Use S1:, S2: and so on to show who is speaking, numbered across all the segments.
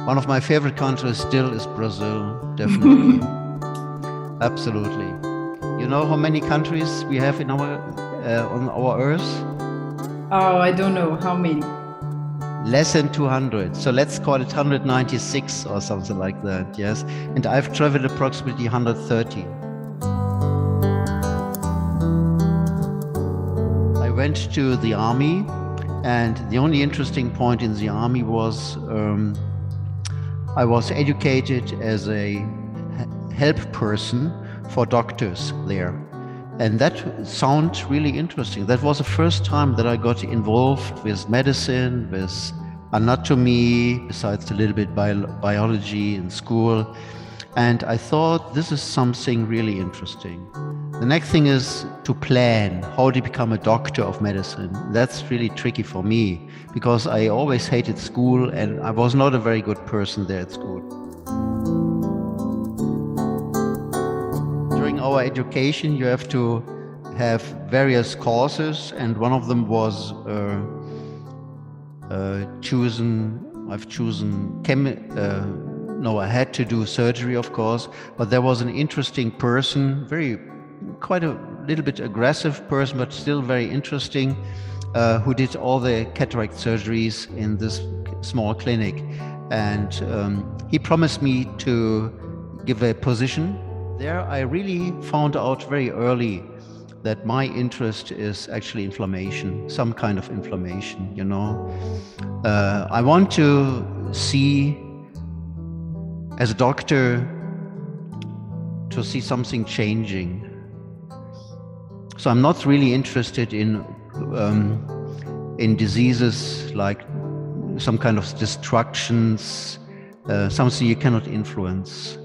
S1: One of my favorite countries still is Brazil, definitely. Absolutely. You know how many countries we have in our on our Earth?
S2: Oh, I don't know how many.
S1: Less than 200. So let's call it 196 or something like that, yes? And I've traveled approximately 130. I went to the army, and the only interesting point in the army was I was educated as a help person for doctors there. And that sounds really interesting. That was the first time that I got involved with medicine, with anatomy, besides a little bit biology in school. And I thought this is something really interesting. The next thing is to plan how to become a doctor of medicine. That's really tricky for me because I always hated school and I was not a very good person there at school. During our education, you have to have various courses, and one of them was I had to do surgery, of course, but there was an interesting person, quite a little bit aggressive person, but still very interesting, who did all the cataract surgeries in this small clinic. And he promised me to give a position. There I really found out very early that my interest is actually inflammation, some kind of inflammation, you know. I want to see, as a doctor, to see something changing. So I'm not really interested in diseases like some kind of destructions, something you cannot influence.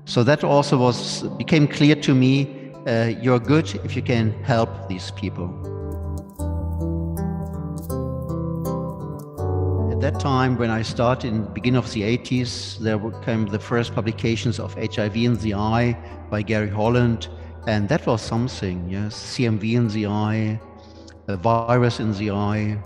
S1: So that also became clear to me. You're good if you can help these people. At that time, when I started in the beginning of the 80s, there came the first publications of HIV in the eye by Gary Holland, and that was something, yes, CMV in the eye, a virus in the eye.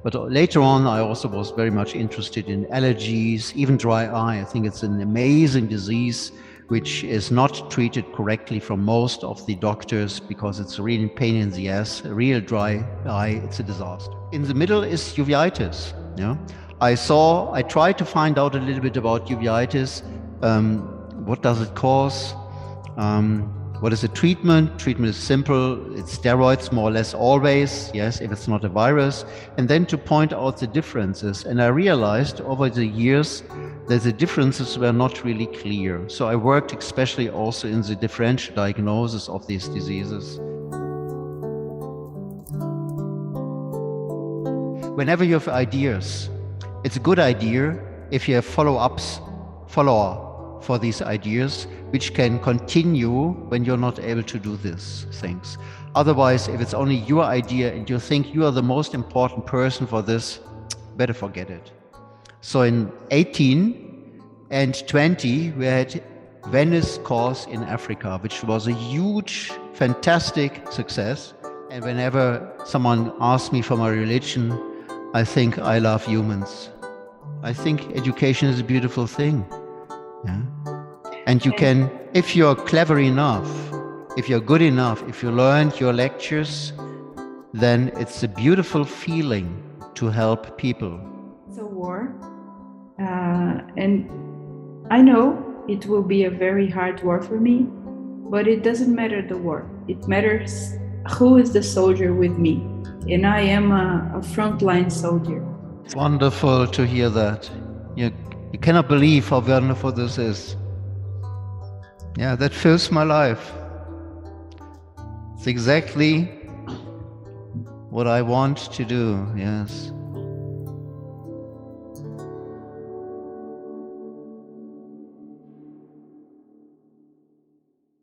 S1: But later on, I also was very much interested in allergies, even dry eye. I think it's an amazing disease which is not treated correctly from most of the doctors because it's a real pain in the ass, a real dry eye, it's a disaster. In the middle is uveitis. Yeah? I tried to find out a little bit about uveitis. What does it cause? What is the treatment? Treatment is simple. It's steroids, more or less always, yes, if it's not a virus. And then to point out the differences. And I realized over the years that the differences were not really clear. So I worked especially also in the differential diagnosis of these diseases. Whenever you have ideas, it's a good idea if you have follower for these ideas, which can continue when you're not able to do these things. Otherwise, if it's only your idea and you think you are the most important person for this, better forget it. So in 18 and 20, we had Venice course in Africa, which was a huge, fantastic success. And whenever someone asks me for my religion, I think I love humans. I think education is a beautiful thing. Yeah. And you can, if you're clever enough, if you're good enough, if you learned your lectures, then it's a beautiful feeling to help people.
S2: It's a war. And I know it will be a very hard war for me, but it doesn't matter the war. It matters who is the soldier with me. And I am a frontline soldier.
S1: It's wonderful to hear that. You cannot believe how wonderful this is. Yeah, that fills my life. It's exactly what I want to do, yes.